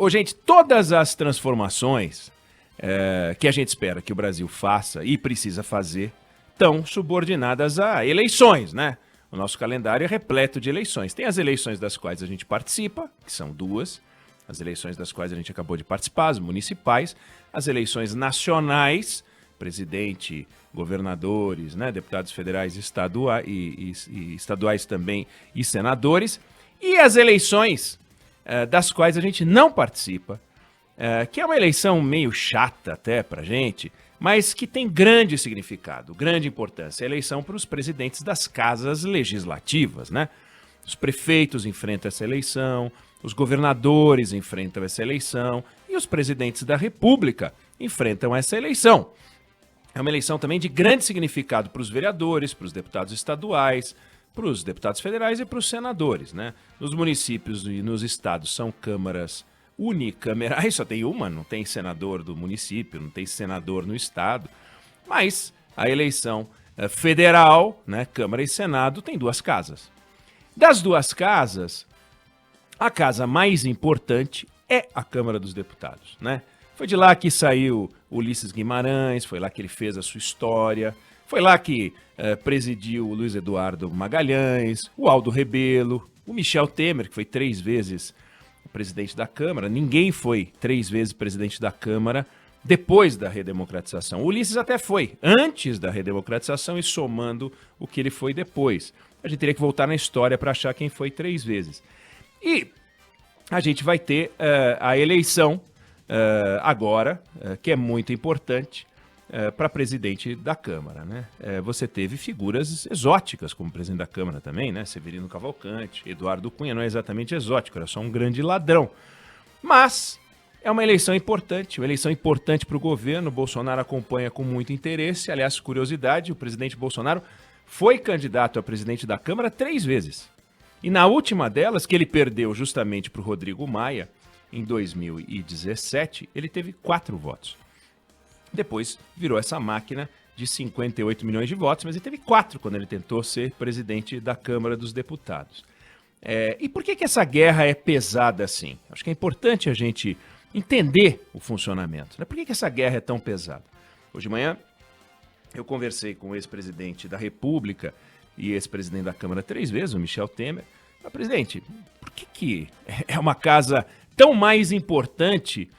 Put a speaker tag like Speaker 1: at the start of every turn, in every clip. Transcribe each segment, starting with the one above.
Speaker 1: Gente, todas as transformações que a gente espera que o Brasil faça e precisa fazer estão subordinadas a eleições, né? O nosso calendário é repleto de eleições. Tem as eleições das quais a gente participa, que são duas, as eleições das quais a gente acabou de participar, as municipais, as eleições nacionais, presidente, governadores, né, deputados federais e estaduais também e senadores, e as eleições das quais a gente não participa, que é uma eleição meio chata até pra gente, mas que tem grande significado, grande importância. É a eleição para os presidentes das casas legislativas, né? Os prefeitos enfrentam essa eleição, os governadores enfrentam essa eleição e os presidentes da República enfrentam essa eleição. É uma eleição também de grande significado para os vereadores, para os deputados estaduais, para os deputados federais e para os senadores, né? Nos municípios e nos estados são câmaras unicamerais, só tem uma, não tem senador do município, não tem senador no estado, mas a eleição federal, né, Câmara e Senado, tem duas casas. Das duas casas, a casa mais importante é a Câmara dos Deputados, né? Foi de lá que saiu Ulisses Guimarães, foi lá que ele fez a sua história, foi lá que presidiu o Luiz Eduardo Magalhães, o Aldo Rebelo, o Michel Temer, que foi 3 vezes presidente da Câmara. Ninguém foi 3 vezes presidente da Câmara depois da redemocratização. O Ulisses até foi antes da redemocratização e somando o que ele foi depois. A gente teria que voltar na história para achar quem foi 3 vezes. E a gente vai ter a eleição agora, que é muito importante para presidente da Câmara, né? Você teve figuras exóticas como presidente da Câmara também, né? Severino Cavalcante, Eduardo Cunha, não é exatamente exótico, era só um grande ladrão. Mas é uma eleição importante para o governo. O Bolsonaro acompanha com muito interesse. Aliás, curiosidade, o presidente Bolsonaro foi candidato a presidente da Câmara 3 vezes. E na última delas, que ele perdeu justamente para o Rodrigo Maia, em 2017, ele teve 4 votos. Depois virou essa máquina de 58 milhões de votos, mas ele teve 4 quando ele tentou ser presidente da Câmara dos Deputados. E por que essa guerra é pesada assim? Acho que é importante a gente entender o funcionamento, né? Por que essa guerra é tão pesada? Hoje de manhã eu conversei com o ex-presidente da República e ex-presidente da Câmara 3 vezes, o Michel Temer. Mas, presidente, por que é uma casa tão mais importante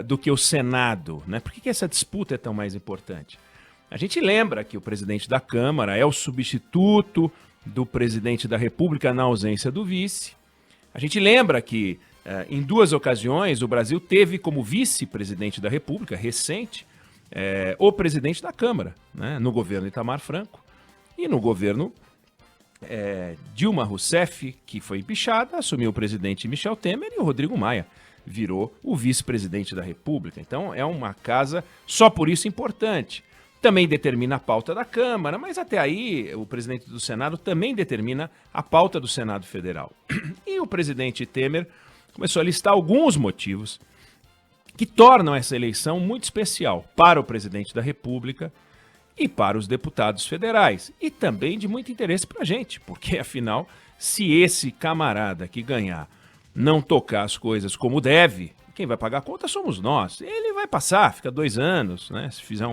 Speaker 1: do que o Senado, né? Por que essa disputa é tão mais importante? A gente lembra que o presidente da Câmara é o substituto do presidente da República na ausência do vice. A gente lembra que em 2 ocasiões o Brasil teve como vice-presidente da República, recente, o presidente da Câmara, né? No governo Itamar Franco e no governo Dilma Rousseff, que foi empichada, assumiu o presidente Michel Temer e o Rodrigo Maia virou o vice-presidente da República. Então é uma casa só por isso importante. Também determina a pauta da Câmara, mas até aí o presidente do Senado também determina a pauta do Senado Federal. E o presidente Temer começou a listar alguns motivos que tornam essa eleição muito especial para o presidente da República e para os deputados federais. E também de muito interesse para a gente, porque afinal, se esse camarada que ganhar não tocar as coisas como deve, quem vai pagar a conta somos nós. Ele vai passar, fica 2 anos, né? Se fizer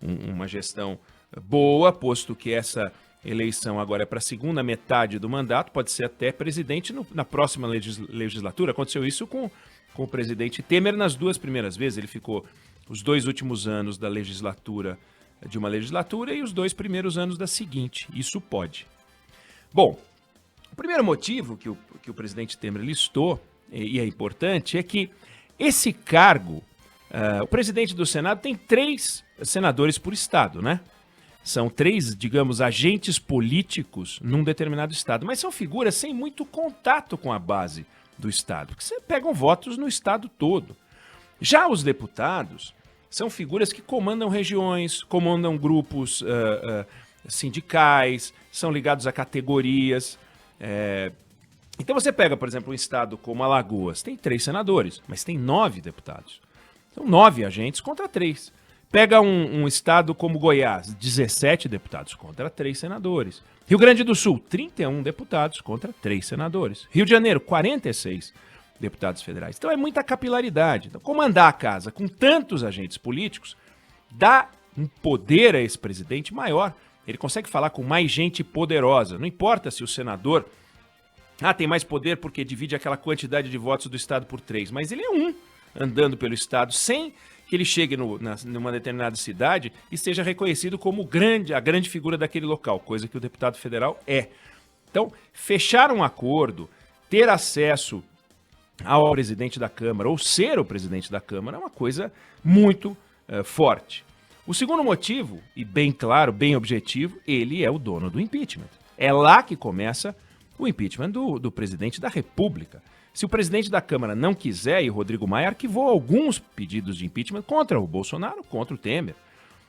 Speaker 1: uma gestão boa, posto que essa eleição agora é para a segunda metade do mandato, pode ser até presidente na próxima legislatura. Aconteceu isso com o presidente Temer nas 2 primeiras vezes. Ele ficou os 2 últimos anos da legislatura, de uma legislatura, e os 2 primeiros anos da seguinte. Isso pode. Bom, o primeiro motivo que o presidente Temer listou, e é importante, é que esse cargo, o presidente do Senado tem 3 senadores por estado, né? São 3, digamos, agentes políticos num determinado estado, mas são figuras sem muito contato com a base do estado, porque você pegam votos no estado todo. Já os deputados são figuras que comandam regiões, comandam grupos sindicais, são ligados a categorias. Então você pega, por exemplo, um estado como Alagoas, tem 3 senadores, mas tem 9 deputados. São 9 agentes contra 3. Pega um estado como Goiás, 17 deputados contra 3 senadores. Rio Grande do Sul, 31 deputados contra 3 senadores. Rio de Janeiro, 46 deputados federais. Então é muita capilaridade. Então, comandar a casa com tantos agentes políticos dá um poder a esse presidente maior. Ele consegue falar com mais gente poderosa. Não importa se o senador tem mais poder porque divide aquela quantidade de votos do Estado por 3, mas ele é um andando pelo Estado sem que ele chegue numa determinada cidade e seja reconhecido como a grande figura daquele local, coisa que o deputado federal é. Então, fechar um acordo, ter acesso ao presidente da Câmara ou ser o presidente da Câmara é uma coisa muito forte. O segundo motivo, e bem claro, bem objetivo, ele é o dono do impeachment. É lá que começa o impeachment do presidente da República. Se o presidente da Câmara não quiser, e o Rodrigo Maia arquivou alguns pedidos de impeachment contra o Bolsonaro, contra o Temer.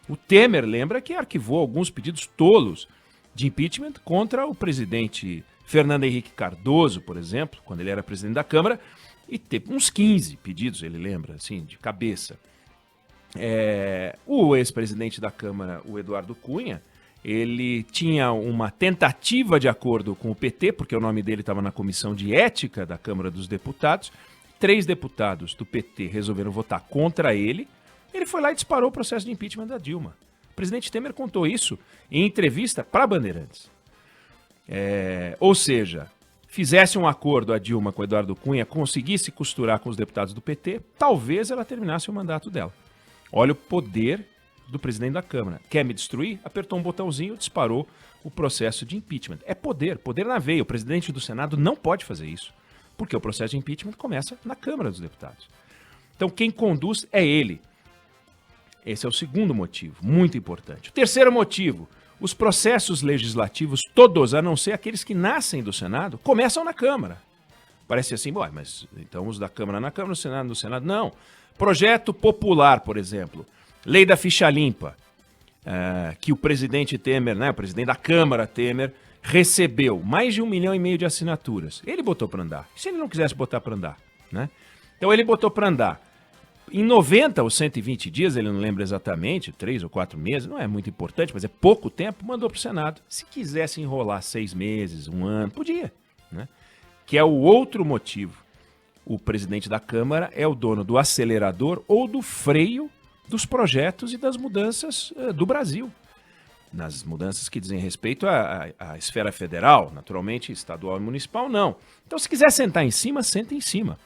Speaker 1: O Temer lembra que arquivou alguns pedidos tolos de impeachment contra o presidente Fernando Henrique Cardoso, por exemplo, quando ele era presidente da Câmara, e teve uns 15 pedidos, ele lembra, assim, de cabeça. O ex-presidente da Câmara, o Eduardo Cunha, ele tinha uma tentativa de acordo com o PT, porque o nome dele estava na Comissão de Ética da Câmara dos Deputados. 3 deputados do PT resolveram votar contra ele. Ele foi lá e disparou o processo de impeachment da Dilma. O presidente Temer contou isso em entrevista para Bandeirantes. Ou seja, fizesse um acordo a Dilma com o Eduardo Cunha, conseguisse costurar com os deputados do PT, talvez ela terminasse o mandato dela. Olha o poder do presidente da Câmara. Quer me destruir? Apertou um botãozinho, disparou o processo de impeachment. É poder na veia. O presidente do Senado não pode fazer isso, porque o processo de impeachment começa na Câmara dos Deputados. Então quem conduz é ele. Esse é o segundo motivo, muito importante. O terceiro motivo, os processos legislativos todos, a não ser aqueles que nascem do Senado, começam na Câmara. Parece assim, mas então os da Câmara na Câmara, o no Senado, não. Projeto popular, por exemplo, lei da ficha limpa, que o presidente Temer, o presidente da Câmara Temer, recebeu mais de 1,5 milhão de assinaturas. Ele botou para andar. E se ele não quisesse botar para andar? Né? Então ele botou para andar. Em 90 ou 120 dias, ele não lembra exatamente, 3 ou 4 meses, não é muito importante, mas é pouco tempo, mandou para o Senado. Se quisesse enrolar 6 meses, 1 ano, podia. Né? Que é o outro motivo. O presidente da Câmara é o dono do acelerador ou do freio dos projetos e das mudanças do Brasil. Nas mudanças que dizem respeito à esfera federal, naturalmente, estadual e municipal, não. Então, se quiser sentar em cima, senta em cima.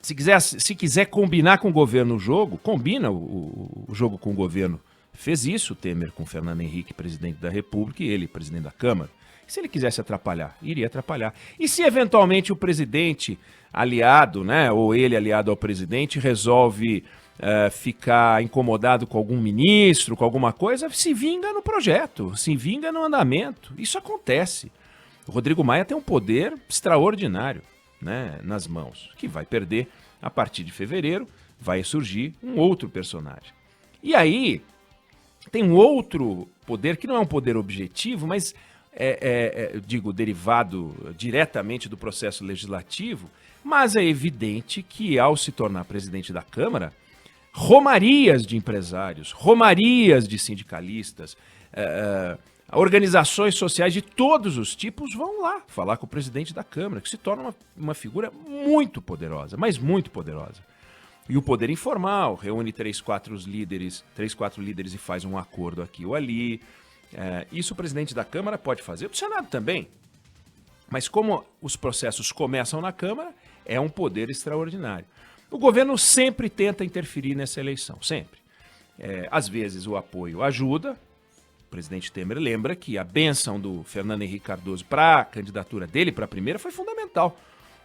Speaker 1: Se quiser combinar com o governo o jogo, combina o jogo com o governo. Fez isso o Temer com o Fernando Henrique, presidente da República, e ele, presidente da Câmara. E se ele quisesse atrapalhar, iria atrapalhar. E se eventualmente o presidente aliado, ou ele aliado ao presidente, resolve ficar incomodado com algum ministro, com alguma coisa, se vinga no projeto, se vinga no andamento. Isso acontece. O Rodrigo Maia tem um poder extraordinário, nas mãos, que vai perder a partir de fevereiro, vai surgir um outro personagem. E aí, tem um outro poder que não é um poder objetivo, mas derivado diretamente do processo legislativo, mas é evidente que ao se tornar presidente da Câmara, romarias de empresários, romarias de sindicalistas, organizações sociais de todos os tipos vão lá falar com o presidente da Câmara, que se torna uma figura muito poderosa, mas muito poderosa. E o poder informal reúne 3, 4 líderes e faz um acordo aqui ou ali. Isso o presidente da Câmara pode fazer, o Senado também. Mas como os processos começam na Câmara, é um poder extraordinário. O governo sempre tenta interferir nessa eleição, sempre. Às vezes o apoio ajuda. O presidente Temer lembra que a bênção do Fernando Henrique Cardoso para a candidatura dele para a primeira foi fundamental.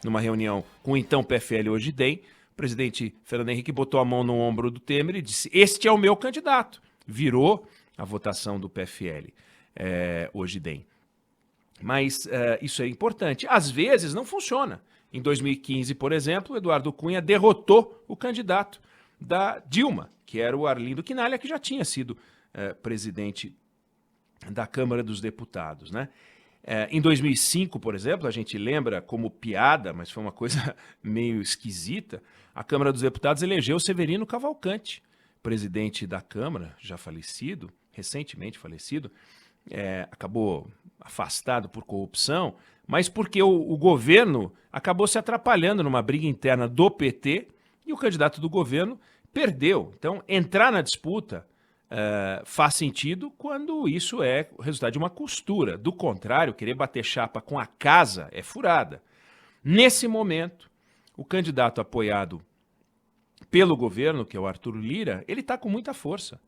Speaker 1: Numa reunião com o então PFL hoje DEM, o presidente Fernando Henrique botou a mão no ombro do Temer e disse: "Este é o meu candidato". Virou a votação do PFL hoje DEM. Mas isso é importante. Às vezes não funciona. Em 2015, por exemplo, Eduardo Cunha derrotou o candidato da Dilma, que era o Arlindo Quinalha, que já tinha sido presidente da Câmara dos Deputados. Em 2005, por exemplo, a gente lembra como piada, mas foi uma coisa meio esquisita, a Câmara dos Deputados elegeu Severino Cavalcante, presidente da Câmara, já falecido, recentemente falecido, acabou afastado por corrupção, mas porque o governo acabou se atrapalhando numa briga interna do PT e o candidato do governo perdeu. Então, entrar na disputa faz sentido quando isso é o resultado de uma costura. Do contrário, querer bater chapa com a casa é furada. Nesse momento, o candidato apoiado pelo governo, que é o Arthur Lira, ele está com muita força.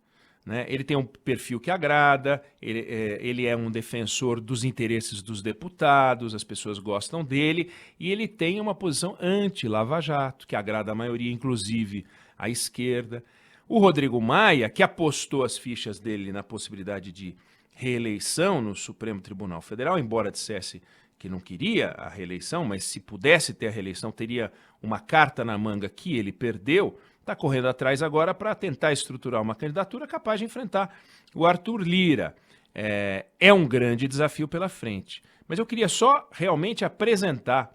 Speaker 1: Né? Ele tem um perfil que agrada, ele é um defensor dos interesses dos deputados, as pessoas gostam dele, e ele tem uma posição anti-Lava Jato, que agrada a maioria, inclusive a esquerda. O Rodrigo Maia, que apostou as fichas dele na possibilidade de reeleição no Supremo Tribunal Federal, embora dissesse que não queria a reeleição, mas se pudesse ter a reeleição, teria uma carta na manga que ele perdeu, está correndo atrás agora para tentar estruturar uma candidatura capaz de enfrentar o Arthur Lira. É um grande desafio pela frente. Mas eu queria só realmente apresentar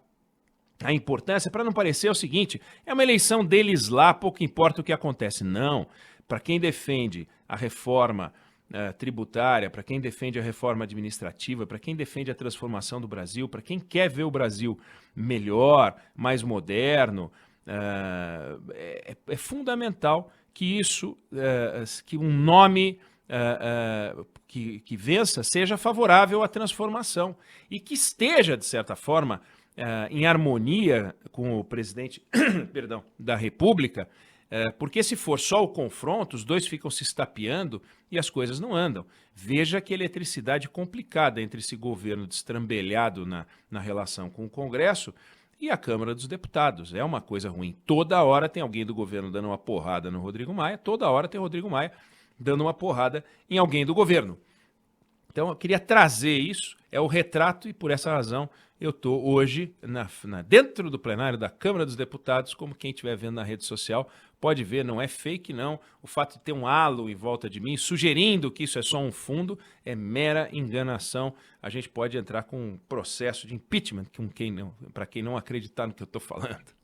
Speaker 1: a importância para não parecer o seguinte, é uma eleição deles lá, pouco importa o que acontece. Não, para quem defende a reforma tributária, para quem defende a reforma administrativa, para quem defende a transformação do Brasil, para quem quer ver o Brasil melhor, mais moderno, é fundamental que isso, que um nome que vença seja favorável à transformação e que esteja, de certa forma, em harmonia com o presidente perdão, da República, porque se for só o confronto, os dois ficam se estapeando e as coisas não andam. Veja que eletricidade complicada entre esse governo destrambelhado na relação com o Congresso e a Câmara dos Deputados. É uma coisa ruim. Toda hora tem alguém do governo dando uma porrada no Rodrigo Maia, toda hora tem o Rodrigo Maia dando uma porrada em alguém do governo. Então eu queria trazer isso, é o retrato, e por essa razão eu estou hoje dentro do plenário da Câmara dos Deputados, como quem estiver vendo na rede social pode ver, não é fake não, o fato de ter um halo em volta de mim, sugerindo que isso é só um fundo, é mera enganação. A gente pode entrar com um processo de impeachment, para quem não acreditar no que eu estou falando.